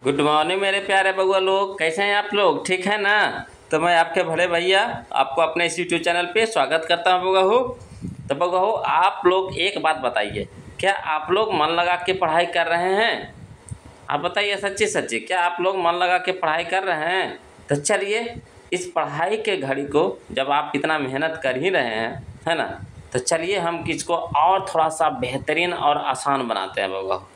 Good morning मेरे प्यारे बउआ लोग, कैसे हैं आप लोग? ठीक है ना? तो मैं आपके बड़े भैया आपको अपने इस यूट्यूब चैनल पे स्वागत करता हूं बउआ हो। तो बउआ हो, आप लोग एक बात बताइए, क्या आप लोग मन लगा के पढ़ाई कर रहे हैं? आप बताइए सच्ची सच्ची, क्या आप लोग मन लगा के पढ़ाई कर रहे हैं? तो चलिए, इस पढ़ाई के घड़ी को जब आप इतना मेहनत कर ही रहे हैं, है ना, तो चलिए हम इसको और थोड़ा सा बेहतरीन और आसान बनाते हैं बउआ हो।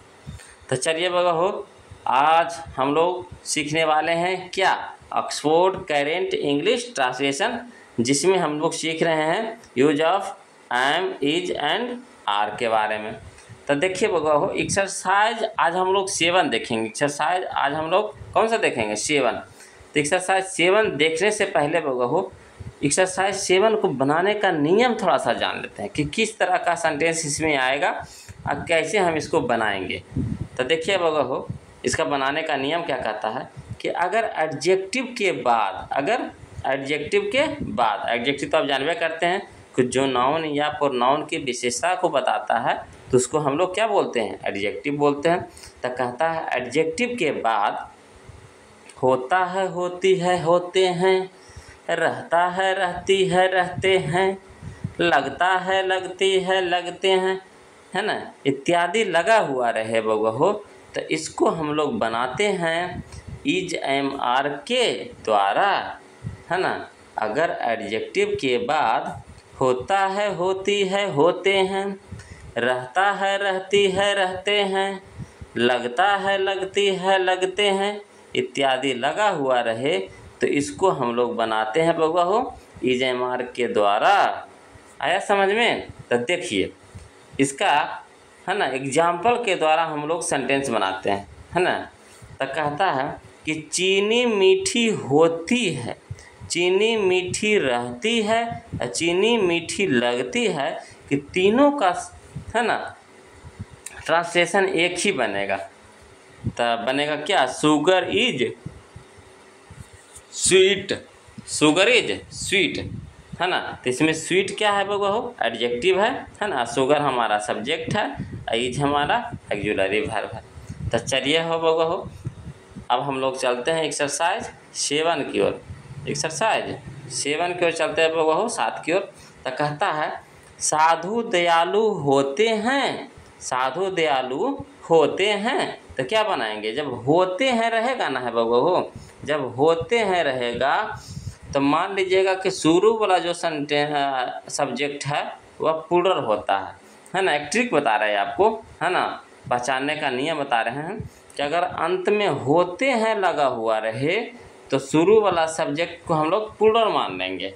तो चलिए बउआ हो, आज हम लोग सीखने वाले हैं क्या? ऑक्सफोर्ड करेंट इंग्लिश ट्रांसलेशन, जिसमें हम लोग सीख रहे हैं use of am, is and are के बारे में। तो देखिए बउआ हो, एक्सरसाइज आज हम लोग 7 देखेंगे। एक्सरसाइज आज हम लोग कौन सा देखेंगे? 7। तो एक्सरसाइज 7 देखने से पहले बउआ हो, एक्सरसाइज 7 को बनाने का नियम थोड़ा सा जान लेते हैं कि किस तरह का सेंटेंस इसमें आएगा और कैसे हम इसको बनाएंगे। तो देखिए बउआ हो, इसका बनाने का नियम क्या कहता है कि अगर एडजेक्टिव के बाद एडजेक्टिव तो आप जानबे करते हैं कि जो नाउन या प्रोनाउन की विशेषता को बताता है तो उसको हम लोग क्या बोलते हैं? एडजेक्टिव बोलते हैं। तो कहता है एडजेक्टिव के बाद होता है, होती है, होते हैं, रहता है, रहती है, रहते हैं, लगता है, लगती है, लगते हैं, है ना, इत्यादि लगा हुआ रहे बउआ हो, तो इसको हम लोग बनाते हैं इज एम आर के द्वारा, है ना। अगर एडजेक्टिव के बाद होता है, होती है, होते हैं, रहता है, रहती है, रहते हैं, लगता है, लगती है, लगते हैं, इत्यादि लगा हुआ रहे तो इसको हम लोग बनाते हैं बउआ हो इज एम आर के द्वारा। आया समझ में? तो देखिए इसका, है ना, एग्जाम्पल के द्वारा हम लोग सेंटेंस बनाते हैं, है ना। तो कहता है कि चीनी मीठी होती है, चीनी मीठी रहती है, चीनी मीठी लगती है, कि तीनों का, है ना, ट्रांसलेशन एक ही बनेगा। तो बनेगा क्या? Sugar is sweet, sugar is sweet, है ना। तो इसमें स्वीट क्या है बउआ हो? एडजेक्टिव है ना। शुगर हमारा सब्जेक्ट है, इज हमारा ऑक्सिलरी वर्ब है। तो चलिए हो बउआ हो, अब हम लोग चलते हैं एक्सरसाइज 7 की ओर। एक्सरसाइज 7 की ओर चलते हैं बउआ हो, 7 की ओर। तो कहता है साधु दयालु होते हैं, साधु दयालु होते हैं। तो क्या बनाएंगे? जब होते हैं रहेगा ना है बउआ हो, जब होते हैं रहेगा तो मान लीजिएगा कि शुरू वाला जो सब्जेक्ट है वह प्लूरल होता है ना। एक ट्रिक बता रहे हैं आपको, है ना, पहचानने का नियम बता रहे हैं कि अगर अंत में होते हैं लगा हुआ रहे तो शुरू वाला सब्जेक्ट को हम लोग प्लूरल मान लेंगे।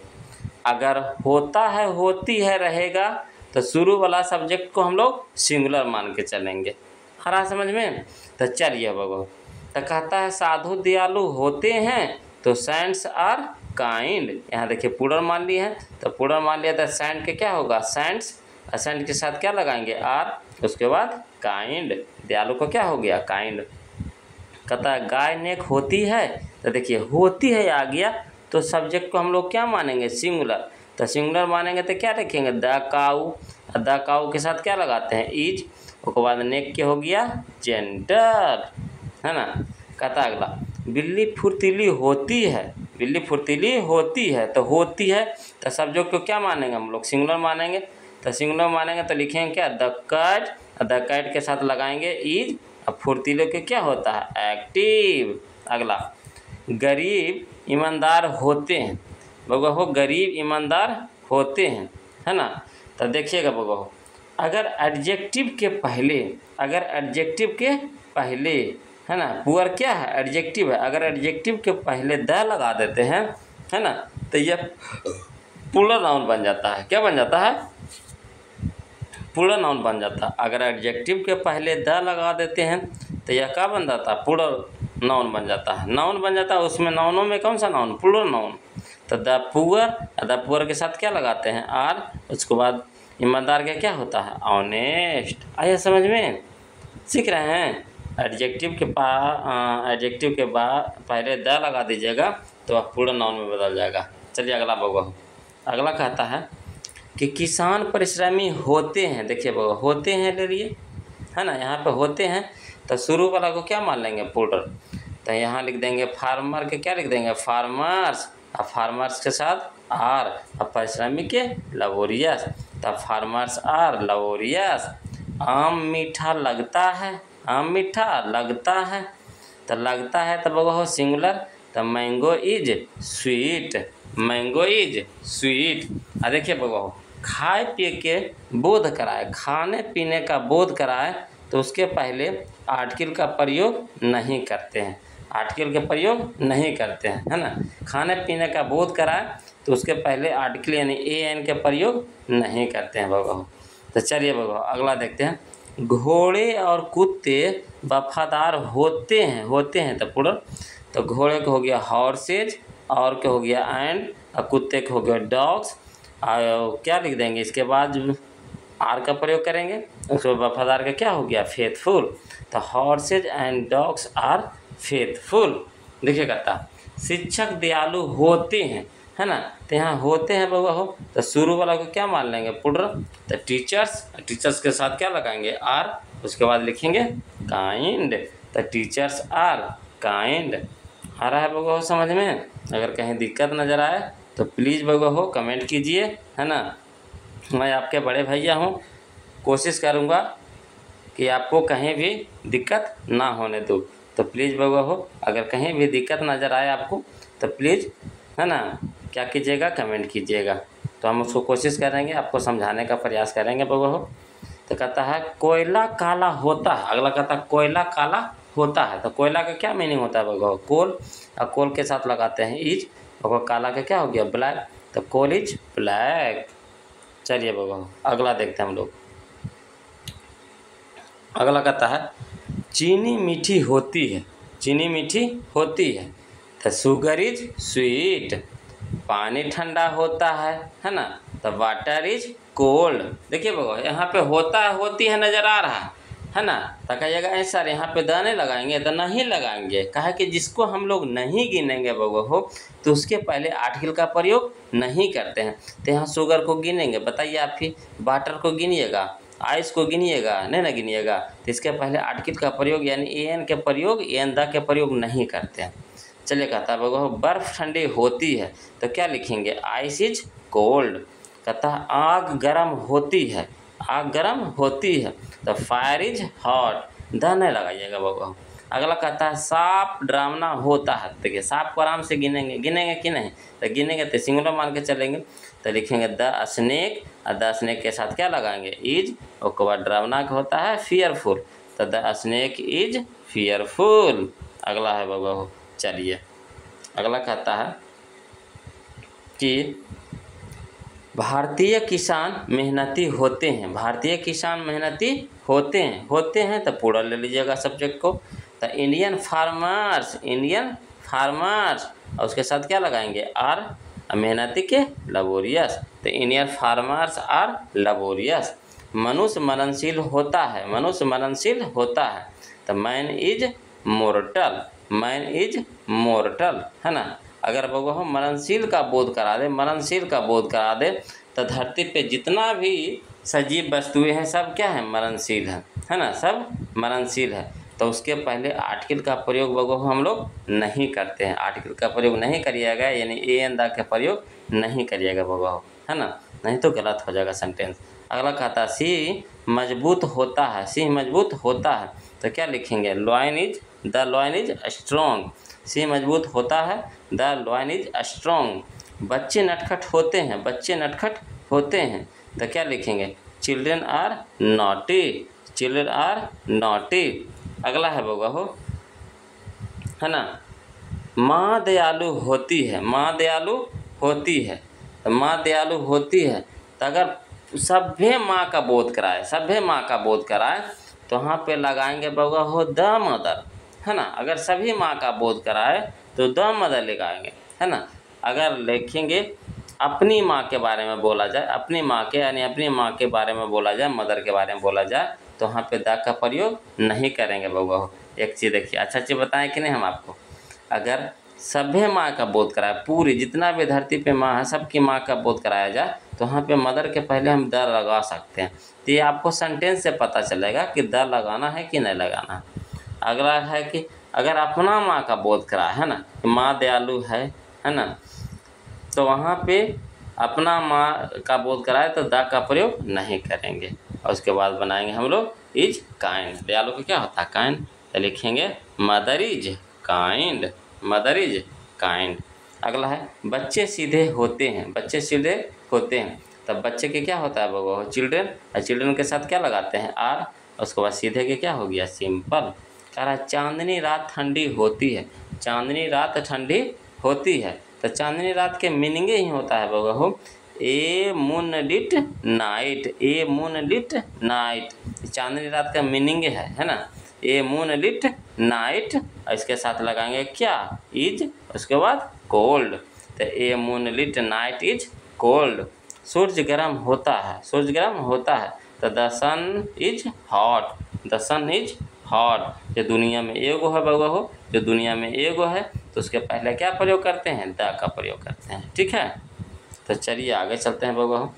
अगर होता है, होती है रहेगा तो शुरू वाला सब्जेक्ट को हम लोग सिंगुलर मान के चलेंगे। हरा समझ में? तो चलिए बगो, तो कहता है साधु दयालु होते हैं तो सेंट्स आर काइंड। यहाँ देखिए प्लूरल मान लिए हैं, तो प्लूरल मान लिया तो सेंट के क्या होगा? सेंट्स। सेंट के साथ क्या लगाएंगे? आर, उसके बाद काइंड। दयालु को क्या हो गया? काइंड। कहता है गाय नेक होती है, तो देखिए होती है आ गया तो सब्जेक्ट को हम लोग क्या मानेंगे? सिंगुलर। तो सिंगुलर मानेंगे तो क्या लिखेंगे? The cow. द काऊ के साथ क्या लगाते हैं? इज। उसके बाद नेक क्या हो गया? जेंडर, है ना। कहता है अगला बिल्ली फुर्तीली होती है, बिल्ली फुर्तीली होती है, तो होती है तो सब्जेक्ट को क्या मानेंगे हम लोग? सिंगुलर मानेंगे। तो सिंगुलर मानेंगे तो लिखेंगे क्या? The cat. द कैट के साथ लगाएंगे इज। अब फुर्तीले के क्या होता है? एक्टिव। अगला गरीब ईमानदार होते हैं, बउआ हो, गरीब ईमानदार होते हैं, है ना। तो देखिएगा बउआ हो, अगर एडजेक्टिव के पहले, अगर एडजेक्टिव के पहले, है ना, पुअर क्या है? एडजेक्टिव है। अगर एडजेक्टिव के पहले द लगा देते हैं, है ना, तो यह प्लूरल नाउन बन जाता है। क्या बन जाता है? प्लूरल नाउन बन जाता है। अगर एडजेक्टिव के पहले द लगा देते हैं तो यह क्या बन जाता है? प्लूरल नाउन बन जाता है। नाउन बन जाता है। उसमें नाउनों में कौन सा नाउन? Plural noun. तो द पुअर, द पुअर के साथ क्या लगाते हैं? आर। उसके बाद ईमानदार का क्या होता है? ऑनेस्ट। आया समझ में? सीख रहे हैं? एडजेक्टिव के बाद पहले द लगा दीजिएगा तो वह प्लूरल नाउन में बदल जाएगा। चलिए अगला बउआ, अगला कहता है कि किसान परिश्रमी होते हैं। देखिए बउआ, होते हैं ले लिए, है ना, यहाँ पे होते हैं तो शुरू वाला को क्या मान लेंगे? प्लूरल। तो यहाँ लिख देंगे फार्मर के क्या लिख देंगे फार्मर्स, अब फार्मर्स के साथ आर, अब परिश्रमी के लबोरियस, तब फार्मर्स आर लबोरियस। आम मीठा लगता है, आम मीठा लगता है, तो लगता है तब हो सिंगुलर, तो mango is sweet, mango is sweet. अब देखिए बगो खाए पिए के बोध कराए, खाने पीने का बोध कराए तो उसके पहले आर्टिकल का प्रयोग नहीं करते हैं, आर्टिकल का प्रयोग नहीं करते हैं, है ना। खाने पीने का बोध कराए तो उसके पहले आर्टिकल यानी ए एन के प्रयोग नहीं करते हैं बगो। तो चलिए बगो अगला देखते हैं। घोड़े और कुत्ते वफादार होते हैं तो पूरा, तो घोड़े को हो गया हॉर्सेज, और क्या हो गया एंड, और कुत्ते को हो गया डॉग्स। और क्या लिख देंगे इसके बाद आर का प्रयोग करेंगे, उसको वफादार का क्या हो गया फेथफुल, तो horses and dogs are faithful. देखिए कहता शिक्षक दयालु होते हैं, है ना, तो यहाँ होते हैं बउआ हो, तो शुरू वाला को क्या मान लेंगे पुड्र, तो टीचर्स, टीचर्स के साथ क्या लगाएंगे आर, उसके बाद लिखेंगे काइंड, तो टीचर्स आर काइंड। आ रहा है बउआ हो समझ में? अगर कहीं दिक्कत नज़र आए तो प्लीज़ बउआ हो कमेंट कीजिए, है ना। मैं आपके बड़े भैया हूँ, कोशिश करूँगा कि आपको कहीं भी दिक्कत ना होने दूँ। तो प्लीज़ बउआ हो अगर कहीं भी दिक्कत नज़र आए आपको तो प्लीज़, है ना, क्या कीजिएगा कमेंट कीजिएगा, तो हम उसको कोशिश करेंगे आपको समझाने का प्रयास करेंगे बउआ हो। तो कहता है कोयला काला होता है, अगला कहता है कोयला काला होता है, तो कोयला का क्या मीनिंग होता है बउआ हो, कोल, और कोल के साथ लगाते हैं इज, और काला का क्या हो गया ब्लैक, तो कोल इज ब्लैक। चलिए बउआ हो अगला देखते हैं हम लोग। अगला कहता है चीनी मीठी होती है, चीनी मीठी होती है, तो शुगर इज स्वीट। पानी ठंडा होता है ना, तो वाटर इज कोल्ड। देखिए बउआ यहाँ पे होता है होती है नज़र आ रहा है ना, तो कहिएगा सर यहाँ पे दाने लगाएंगे, तो नहीं लगाएंगे, कहा कि जिसको हम लोग नहीं गिनेंगे बउआ हो तो उसके पहले आर्टिकल का प्रयोग नहीं करते हैं। तो यहाँ शुगर को गिनेंगे, बताइए आप ही, वाटर को गिनिएगा, आइस को गिनिएगा, नहीं ना गिनिएगा, तो इसके पहले आर्टिकल का प्रयोग यानी ए एन के प्रयोग, ए एन द के प्रयोग नहीं करते हैं। चलिए कहता है बउआ बर्फ़ ठंडी होती है, तो क्या लिखेंगे आइस इज कोल्ड। कहता है आग गर्म होती है, आग गर्म होती है, तो फायर इज हॉट, द नहीं लगाइएगा बउआ। अगला कहता है सांप डरावना होता है, देखिए सांप को आराम से गिनेंगे, गिनेंगे कि नहीं, तो गिनेंगे तो सिंगुलर मान के चलेंगे, तो लिखेंगे द स्नेक, और द स्नेक के साथ क्या लगाएंगे इज, उसके बाद डरावना का होता है फियरफुल, तो द स्नेक इज फियरफुल। अगला है बउआ, चलिए अगला कहता है कि भारतीय किसान मेहनती होते हैं, भारतीय किसान मेहनती होते हैं तो पूरा ले लीजिएगा सब्जेक्ट को, तो इंडियन फार्मर्स, इंडियन फार्मर्स, और उसके साथ क्या लगाएंगे आर, मेहनती के लबोरियस, तो इंडियन फार्मर्स आर लबोरियस। मनुष्य मरणशील होता है, मनुष्य मरणशील होता है, तो man is mortar, man is mortar, है ना। अगर बउआ हम मरणशील का बोध करा दे, मरणशील का बोध करा दे, तो धरती पे जितना भी सजीव वस्तुएं हैं सब क्या है मरणशील है ना, सब मरणशील है। तो उसके पहले आर्टिकल का प्रयोग बउआ हम लोग नहीं करते हैं, आर्टिकल का प्रयोग नहीं करिएगा, यानी ए एन द का प्रयोग नहीं करिएगा बउआ, है ना, नहीं तो गलत हो जाएगा सेंटेंस। अगला कहता है सी मजबूत होता है, सी मजबूत होता है, तो क्या लिखेंगे lion is, the lion is strong, सी मजबूत होता है, द लॉइन इज स्ट्रॉन्ग। बच्चे नटखट होते हैं, बच्चे नटखट होते हैं, तो क्या लिखेंगे children are naughty, children are naughty. अगला है बउआ हो, है ना, माँ दयालु होती है, माँ दयालु होती है, तो माँ दयालु होती है, तो अगर सभ्य माँ का बोध कराए, सभ्य माँ का बोध कराए तो वहाँ पे लगाएंगे बउआ हो द मदर, है ना। अगर सभी माँ का बोध कराए तो द मदर लगाएंगे, है ना। अगर लिखेंगे अपनी माँ के बारे में बोला जाए, अपनी माँ के यानी अपनी माँ के बारे में बोला जाए, मदर के बारे में बोला जाए, तो वहाँ पे द का प्रयोग नहीं करेंगे बउआ हो। एक चीज़ देखिए, अच्छा चीज़ बताएं कि नहीं हम आपको, अगर सभ्य माँ का बोध कराए, पूरी जितना भी धरती पे माँ है सबकी माँ का बोध कराया जाए, तो वहाँ पे मदर के पहले हम द लगा सकते हैं। तो ये आपको सेंटेंस से पता चलेगा कि द लगाना है कि नहीं लगाना है। अगला है कि अगर अपना माँ का बोध करा है ना कि माँ दयालु है ना, तो वहाँ पे अपना माँ का बोध कराए तो द का प्रयोग नहीं करेंगे। और उसके बाद बनाएंगे हम लोग इज काइंड। दयालु का क्या होता है? काइंड। तो लिखेंगे mother is kind, mother is kind. अगला है बच्चे सीधे होते हैं, बच्चे सीधे होते हैं। तब बच्चे के क्या होता है बबुआ? चिल्ड्रेन। और चिल्ड्रेन के साथ क्या लगाते हैं? आर। उसके बाद सीधे के क्या हो गया? सिंपल। कह रहा है चांदनी रात ठंडी होती है, चांदनी रात ठंडी होती है। तो चांदनी रात के मीनिंग ही होता है बबुआ हो ए मून लिट नाइट, ए मून लिट नाइट। चांदनी रात का मीनिंग है ना, ए मून लिट नाइट। इसके साथ लगाएंगे क्या? इज। उसके बाद कोल्ड। तो a moonlit night is cold. सूर्य गर्म होता है, सूर्य गर्म होता है। तो the sun is hot, the sun is hot. जो दुनिया में एगो है बउआ हो, जो दुनिया में एगो है तो उसके पहले क्या प्रयोग करते हैं? द का प्रयोग करते हैं। ठीक है, तो चलिए आगे चलते हैं बउआ हो।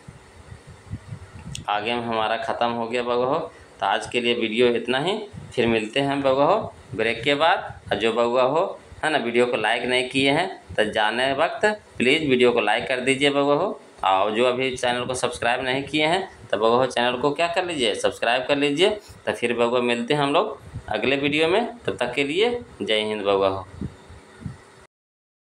आगे में हमारा ख़त्म हो गया बउआ हो। तो आज के लिए वीडियो इतना ही, फिर मिलते हैं बउआ हो ब्रेक के बाद। और जो बउआ हो है ना वीडियो को लाइक नहीं किए हैं तो जाने वक्त प्लीज़ वीडियो को लाइक कर दीजिए बउआ हो। और जो अभी चैनल को सब्सक्राइब नहीं किए हैं तो बउआ हो चैनल को क्या कर लीजिए? सब्सक्राइब कर लीजिए। तो फिर बउआ मिलते हैं हम लोग अगले वीडियो में। तब तक के लिए जय हिंद बउआ हो।